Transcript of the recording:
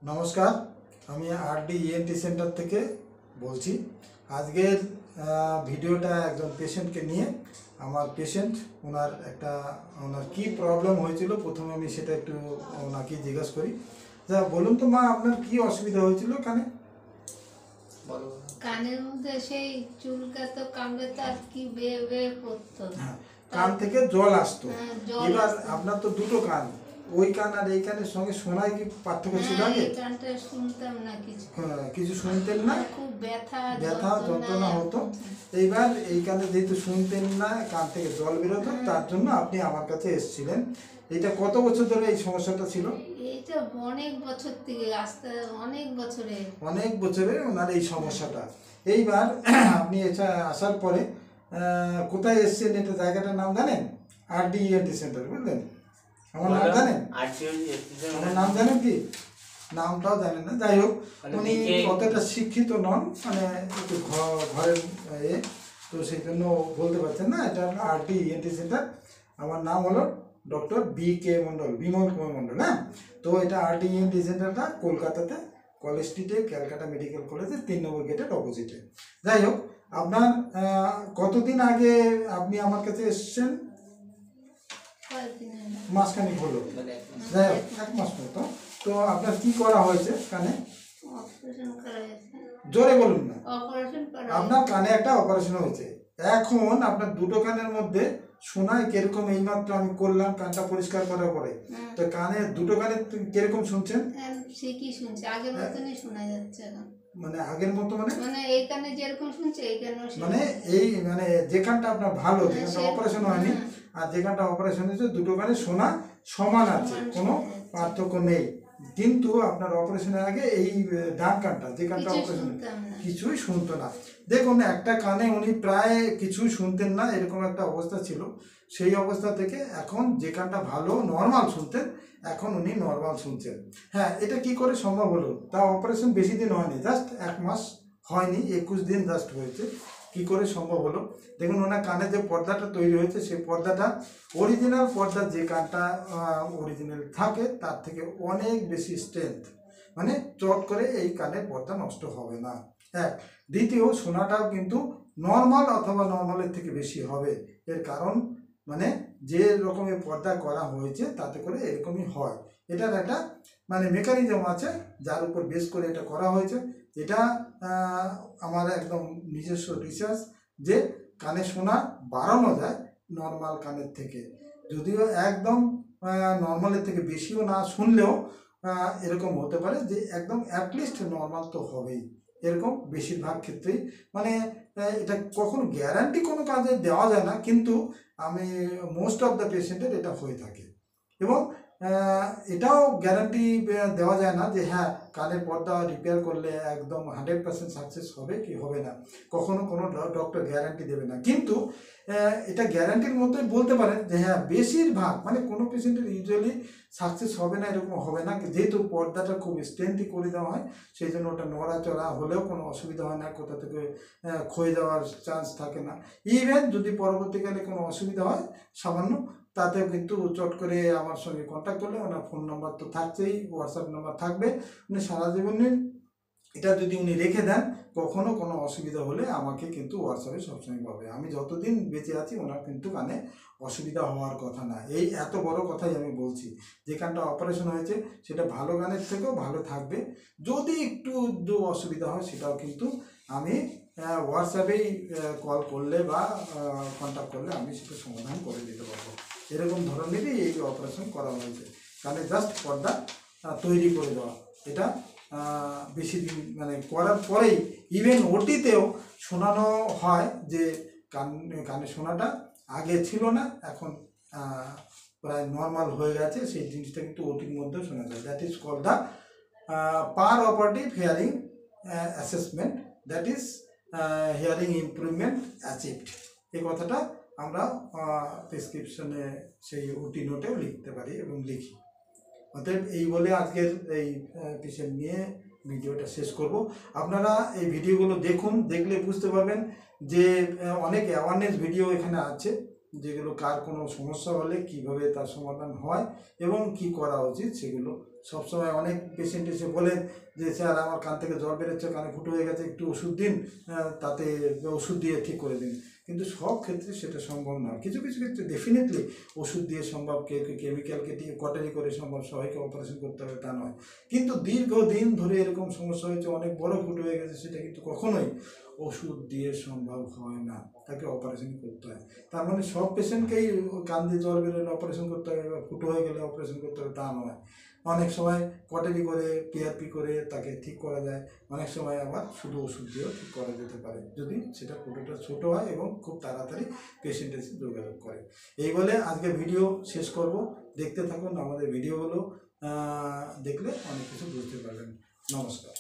নমস্কার, আমি RD ENT centre থেকে বলছি। আজকের ভিডিওটা একজন পেশেন্টকে নিয়ে। আমার পেশেন্ট ওনার কি প্রবলেম হয়েছিল প্রথমে আমি সেটা একটু ওনাকে জিজ্ঞাসা করি। যা বলুন তো মা, আপনার কি অসুবিধা হয়েছিল কানে? কানের মধ্যে সেই চুলকাতো, কামড়াতো আর কি বেয়ে বেয়ে পড়তো। হ্যাঁ, কান থেকে জল আসতো। এবার আসতো। আপনার তো দুটো কান, ওই কান আর এই কানের সঙ্গে শোনায় কি পার্থক্য ছিল আগে? এই কানটা শুনতাম না কিছু। কিছু শুনতেন না, খুব ব্যথা যন্ত্রণা হতো। এইবার এই কানে যেহেতু শুনতেন না, কান থেকে জল বেরোতো, তার জন্য আপনি আমার কাছে এসেছিলেন। এটা কত বছর ধরে এই সমস্যাটা ছিল? এইটা অনেক বছর থেকে, আস্তে অনেক বছরে ওনার এই সমস্যাটা। এইবার আপনি আসার পরে কোথায় এসেছেন, এটা জায়গাটার নাম জানেন? আরডি ইএনটি সেন্টার, বুঝলেন? আমার নাম জানেন? আমার নাম জানেন কি? নামটাও জানেন না। যাই হোক, উনি অতটা শিক্ষিত নন, মানে একটু ঘরের তো সেই জন্য বলতে পারছেন না। এটা আরডি ইএনটি সেন্টার। আমার নাম হলো ডক্টর BK মণ্ডল, বিমল কুমার মণ্ডল। হ্যাঁ, তো এটা আরডি ইএনটি সেন্টারটা কলকাতাতে কলেজ স্ট্রিটে, ক্যালকাটা মেডিকেল কলেজের 3 নম্বর গেটের অপোজিটে। যাই হোক, আপনার কতদিন আগে আপনি আমার কাছে এসেছেন? মাসখানিক হলো। যাই হোক, 1 মাস মতো। তো আপনার কি করা হয়েছে কানে? জোরে বলুন না। আপনার কানে একটা অপারেশন হয়েছে। এখন আপনার দুটো কানের মধ্যে শোনায় কিরকম? এইমাত্র আমি করলাম কানটা পরিষ্কার করার পরে, তো কানে দুটো কানে কিরকম শুনছেন? ঠিকই শুনছে, আগের মতনই শোনা যাচ্ছে এখন। মানে আগের মতো মানে এই কানে যেরকম শুনছে এই কানে মানে যে কানটা আপনার ভালো, যেখানটা অপারেশন হয়নি আর যেখানটা অপারেশন হয়েছে, দুটো কানে শোনা সমান আছে, কোনো পার্থক্য নেই। কিন্তু আপনার অপারেশনের আগে এই ডান কানটা, যে কানটা অপারেশন, কিছুই শুনতো না। দেখুন, একটা কানে উনি প্রায় কিছুই শুনতেন না, এরকম একটা অবস্থা ছিল। সেই অবস্থা থেকে এখন যে কানটা ভালো নর্মাল শুনতেন, এখন উনি নর্মাল শুনছেন। হ্যাঁ, এটা কি করে সম্ভব হলো? তা অপারেশন বেশি দিন হয়নি, জাস্ট 1 মাস হয়নি, 21 দিন জাস্ট হয়েছে। কি করে সম্ভব হলো? দেখুন, ওনার কানে যে পর্দাটা তৈরি হয়েছে, সেই পর্দাটা অরিজিনাল পর্দা, যে কানটা অরিজিনাল থাকে তার থেকে অনেক বেশি স্ট্রেংথ, মানে চট করে এই কানের পর্দা নষ্ট হবে না। এক, দ্বিতীয়, শোনাটাও কিন্তু নর্মাল অথবা নর্মালের থেকে বেশি হবে। এর কারণ মানে যে রকমের পর্দা করা হয়েছে তাতে করে এরকমই হয়। এটার একটা মানে মেকানিজম আছে যার উপর বেস করে এটা করা হয়েছে। এটা আমার একদম নিজস্ব রিসার্চ যে কানে শোনা বাড়ানো যায় নর্মাল কানের থেকে। যদিও একদম নর্মালের থেকে বেশিও না শুনলেও এরকম হতে পারে যে একদম অ্যাটলিস্ট নর্মাল তো হবেই, এরকম বেশিরভাগ ক্ষেত্রেই। মানে এটা কখনো গ্যারান্টি কোনো কাজে দেওয়া যায় না, কিন্তু আমি মোস্ট অফ দ্য পেশেন্টের এটা হয়ে থাকে। এবং এটাও গ্যারান্টি দেওয়া যায় না যে হ্যাঁ, কানের পর্দা রিপেয়ার করলে একদম 100% সাকসেস হবে কি হবে না, কখনো কোনো ডক্টর গ্যারান্টি দেবে না। কিন্তু এটা গ্যারান্টির মতোই বলতে পারেন যে হ্যাঁ, বেশিরভাগ, মানে কোনো পেশেন্টের ইউজুয়ালি সাকসেস হবে না এরকম হবে না, যেহেতু পর্দাটা খুব স্ট্রেংথি করে দেওয়া হয়, সেই জন্য ওটা নড়াচড়া হলেও কোনো অসুবিধা হয় না, কোথা থেকে ক্ষয়ে যাওয়ার চান্স থাকে না। ইভেন যদি পরবর্তীকালে কোনো অসুবিধা হয় সামান্য, তাতেও কিন্তু চট করে আমার সঙ্গে কন্ট্যাক্ট করলে, ওনার ফোন নাম্বার তো থাকছেই, হোয়াটসঅ্যাপ নাম্বার থাকবে, উনি সারা জীবনের এটা যদি উনি রেখে দেন, কখনো কোনো অসুবিধা হলে আমাকে কিন্তু হোয়াটসঅ্যাপে সবসময় পাবে। আমি যতদিন বেঁচে আছি ওনার কিন্তু কানে অসুবিধা হওয়ার কথা না। এই এত বড় কথাই আমি বলছি, যেখানটা অপারেশন হয়েছে সেটা ভালো গানের থেকেও ভালো থাকবে। যদি একটু অসুবিধা হয় সেটাও কিন্তু আমি হোয়াটসঅ্যাপেই কল করলে বা কন্ট্যাক্ট করলে আমি সেটা সমাধান করে দিতে পারবো। এরকম ধরনেরই এই অপারেশন করা হয়েছে, কানে জাস্ট পর্দা তৈরি করে দেওয়া। এটা বেশি দিন মানে করার পরেই ইভেন ওটিতেও শোনানো হয় যে কানে শোনাটা আগে ছিল না, এখন প্রায় নর্মাল হয়ে গেছে। সেই জিনিসটা কিন্তু ওটির মধ্যেও শোনা যায়। That is called the per operative hearing assessment, that is hearing improvement achieved. এই কথাটা আমরা প্রেসক্রিপশনে সেই ওটি নোটেও লিখতে পারি এবং লিখি। অতএব এই বলে আজকের এই পেশেন্ট নিয়ে ভিডিওটা শেষ করব। আপনারা এই ভিডিওগুলো দেখুন, দেখলে বুঝতে পারবেন যে অনেক অ্যাওয়ারনেস ভিডিও এখানে আছে, যেগুলো কার কোনো সমস্যা হলে কিভাবে তার সমাধান হয় এবং কি করা উচিত সেগুলো সবসময় অনেক পেশেন্ট এসে বলেন যে স্যার আমার কান থেকে জল বেরোচ্ছে, কানে ফুটো হয়ে গেছে, একটু ওষুধ দিন, তাতে ওষুধ দিয়ে ঠিক করে দিন। কিন্তু সব ক্ষেত্রে সেটা সম্ভব নয়। কিছু কিছু ক্ষেত্রে ডেফিনেটলি ওষুধ দিয়ে সম্ভব, কেমিক্যালকে দিয়ে কটারি করে সম্ভব, সবাইকে অপারেশন করতে হবে তা নয়। কিন্তু দীর্ঘদিন ধরে এরকম সমস্যা হয়েছে, অনেক বড় ফুটো হয়ে গেছে, সেটা কিন্তু কখনোই ওষুধ দিয়ে সম্ভব হয় না, তাকে অপারেশন করতে হয়। তার মানে সব পেশেন্টকেই কান দিয়ে জল বেরোলে অপারেশন করতে হবে বা ফুটো হয়ে গেলে অপারেশন করতে হবে তা নয়। অনেক সময় কটারি করে, পিআরপি করে তাকে ঠিক করা যায়, অনেক সময় আবার শুধু ওষুধ দিয়েও ঠিক করা যেতে পারে, যদি সেটা ফুটোটা ছোটো হয় এবং খুব তাড়াতাড়ি পেশেন্ট এসে যোগাযোগ করে। এই বলে আজকে ভিডিও শেষ করব। দেখতে থাকুন আমাদের ভিডিওগুলো, দেখলে অনেক কিছু বুঝতে পারবেন। নমস্কার।